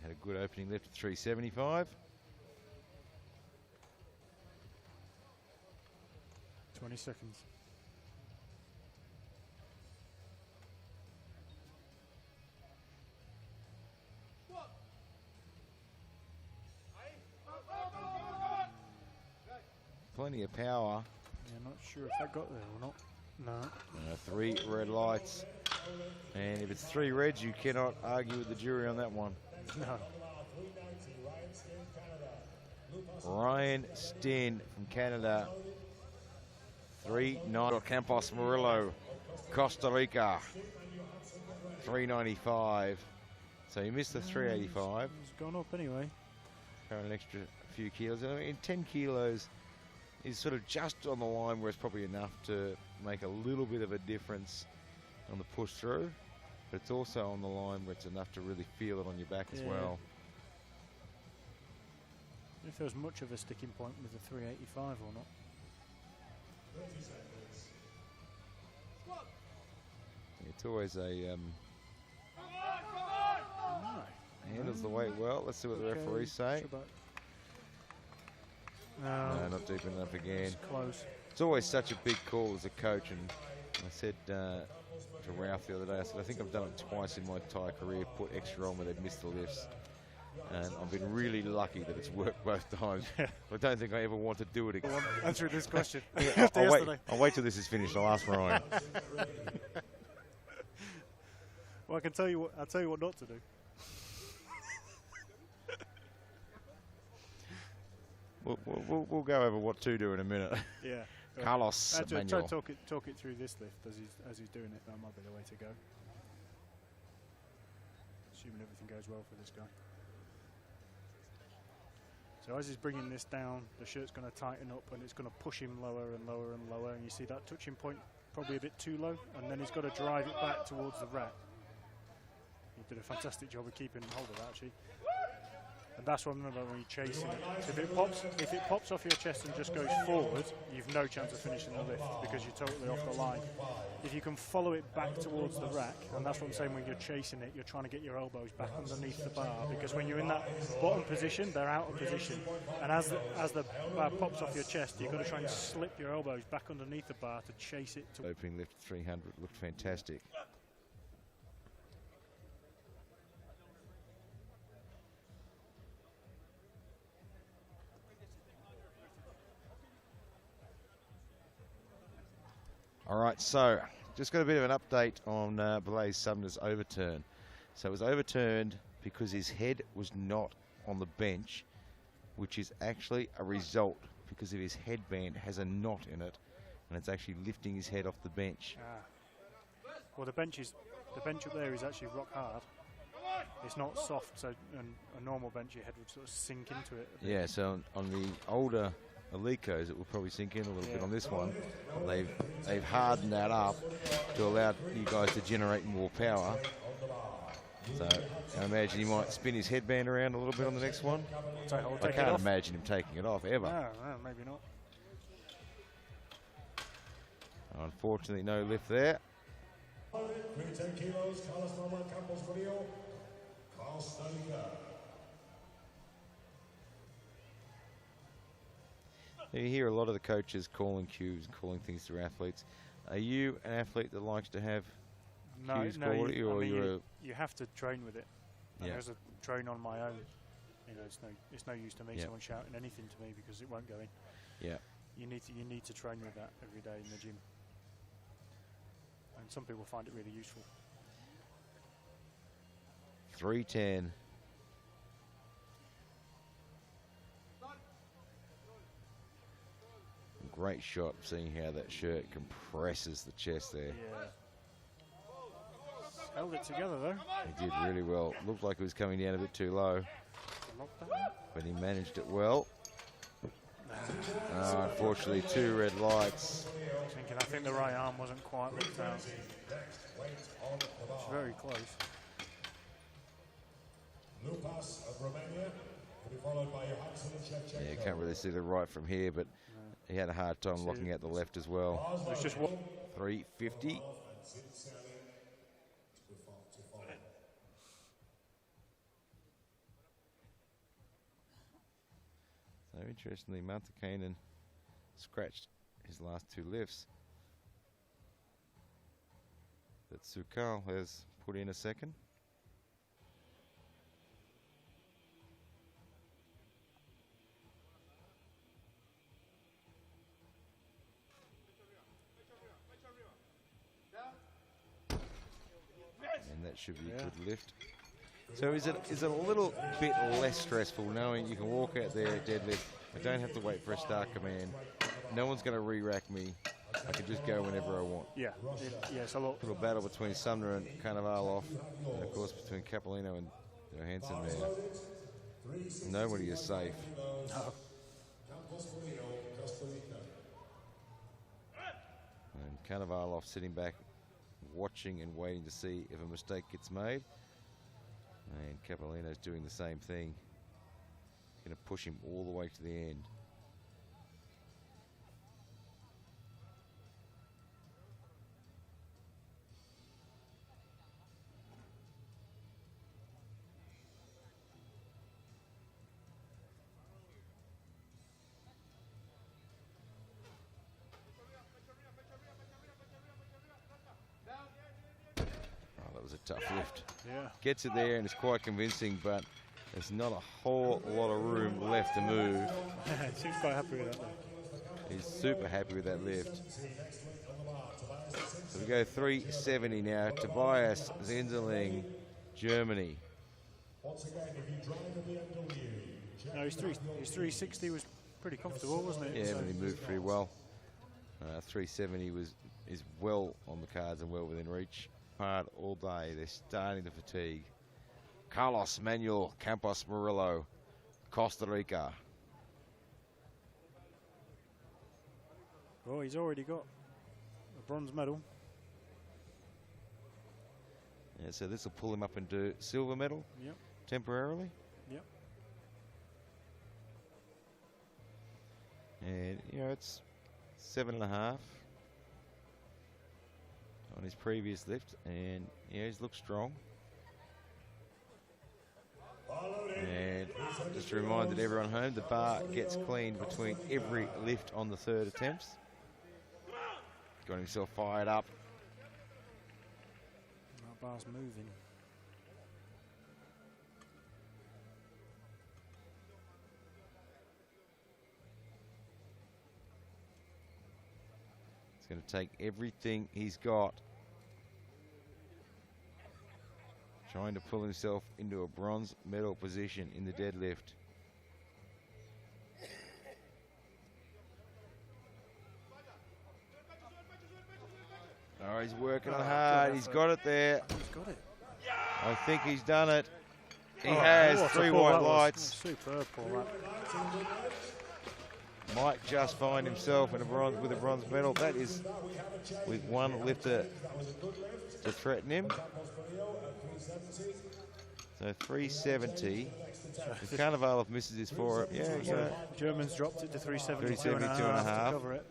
Had a good opening lift at 375. 20 seconds. Plenty of power. Yeah, not sure if that got there or not. No. 3 red lights. And if it's 3 reds, you cannot argue with the jury on that one. No. Ryan Steen from Canada. 390. Campos Murillo, Costa Rica. 395. So he missed the 385. He's gone up anyway. An extra few kilos. I mean, 10 kilos is sort of just on the line where it's probably enough to make a little bit of a difference on the push through, but it's also on the line where it's enough to really feel it on your back as well. If there was much of a sticking point with the 385 or not. It's always a handles the weight well. Let's see what the referees say. No, not deep enough again. It's close. It's always such a big call as a coach, and I said to Ralph the other day, I said, I think I've done it twice in my entire career, put extra on where they've missed the lifts. And I've been really lucky that it's worked both times. I don't think I ever want to do it again. Answer this question. I'll wait till this is finished. I'll ask Ryan. Well, I'll tell you what not to do. We'll go over what to do in a minute. Yeah. Carlos Try Manuel. to talk it through this lift as he's doing it. That might be the way to go. Assuming everything goes well for this guy. So as he's bringing this down, the shirt's going to tighten up and it's going to push him lower and lower and lower. And you see that touching point probably a bit too low, and then he's got to drive it back towards the rack. He did a fantastic job of keeping hold of that, actually. And that's what I remember when you're chasing it. So if it pops off your chest and just goes forward, you've no chance of finishing the lift because you're totally off the line. If you can follow it back towards the rack, and that's what I'm saying when you're chasing it, you're trying to get your elbows back underneath the bar, because when you're in that bottom position, they're out of position. And as the bar pops off your chest, you've got to try and slip your elbows back underneath the bar to chase it. Opening lift 300 looked fantastic. All right, so just got a bit of an update on Blaise Sumner's overturn. So it was overturned because his head was not on the bench, which is actually a result because of his headband has a knot in it, and it's actually lifting his head off the bench. Well, the bench up there is actually rock hard. It's not soft, so a normal bench, your head would sort of sink into it. Yeah, so on the older Alicos, it will probably sink in a little bit. On this one, they've hardened that up to allow you guys to generate more power. So I imagine he might spin his headband around a little bit on the next one. I can't imagine him taking it off ever. No, maybe not. Unfortunately, no lift there. 10 kilos, Campos Murillo, Costa Rica. You hear a lot of the coaches calling cues and calling things to athletes. Are you an athlete that likes to have cues called at you, or you have to train with it. Yeah. As a train on my own, you know, it's no use to me someone shouting anything to me because it won't go in. Yeah. You need to train with that every day in the gym. And some people find it really useful. 310. Great shot, seeing how that shirt compresses the chest there. Yeah. Held it together though. He did really well. Looked like it was coming down a bit too low, but he managed it well. Unfortunately, 2 red lights. I think the right arm wasn't quite looked out. It's very close. Yeah, you can't really see the right from here, but he had a hard time locking out the left as well. It's just what 350. So interestingly, Martikainen scratched his last 2 lifts. But Sukal has put in a second. And that should be a good lift. So is it a little bit less stressful knowing you can walk out there, deadlift, I don't have to wait for a start command, no one's going to re-rack me, I can just go whenever I want. yeah, it's a lot. Little battle between Sumner and Carnivalov, and of course between Capolino and Johansson there. Nobody is safe. No. And Carnivalov sitting back, watching and waiting to see if a mistake gets made. And Capolino's doing the same thing. Going to push him all the way to the end. That was a tough lift. Yeah. Gets it there and it's quite convincing, but there's not a whole lot of room left to move. Seems quite happy with that though. He's super happy with that lift. So we go 370 now. Tobias Zinderling, Germany. No, his 360 was pretty comfortable, wasn't it? Yeah, So but he moved pretty well. 370 is well on the cards and well within reach. Hard all day. They're starting to fatigue. Carlos Manuel Campos Murillo, Costa Rica. well, he's already got a bronze medal. Yeah, so this will pull him up into silver medal. Yep. Temporarily. Yep. And you know it's 7.5 on his previous lift, and yeah, he's looked strong. And just to remind everyone home, the bar gets cleaned between every lift on the 3rd attempts. Got himself fired up. That bar's moving. It's going to take everything he's got. Trying to pull himself into a bronze medal position in the deadlift. Oh, he's working hard. He's got it there. He's got it. I think he's done it. He has. What a 3 pull white that was. lights. Superb pull that. Might just find himself in with a bronze medal. That is with one lifter to threaten him. So 370. If Carnivalov misses his 4, yeah, yeah. Germans dropped it to 372 372 and a half. to cover it.